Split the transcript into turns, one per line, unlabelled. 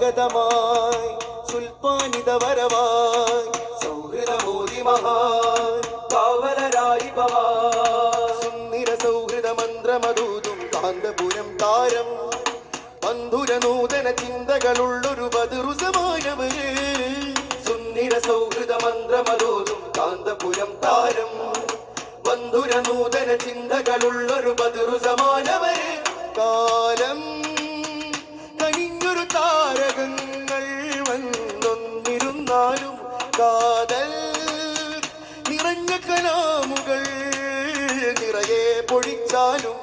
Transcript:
സ്വാഗതമായി സുൽപ്പാനിത വരവായി സൗഹൃദമോദി മഹാൻ കാവലരായി സുന്ദര സൗഹൃദ മന്ത്രമതൂതും കാന്തപുരം താരം ബന്ധുര നൂതന ചിന്തകളുള്ളൊരു ബദറുസമാനവര് സുന്ദര സൗഹൃദ മന്ത്രമതൂതും കാന്തപുരം താരം ബന്ധുര നൂതന ചിന്തകളുള്ളൊരു ബദറുസമാനവര് കാലം കനിഞ്ഞൊരു താരകങ്ങൾ വന്നൊന്നിരുന്നാലും കാതൽ നിറഞ്ഞ കലാമുകൾ നിറയെ പൊഴിച്ചാലും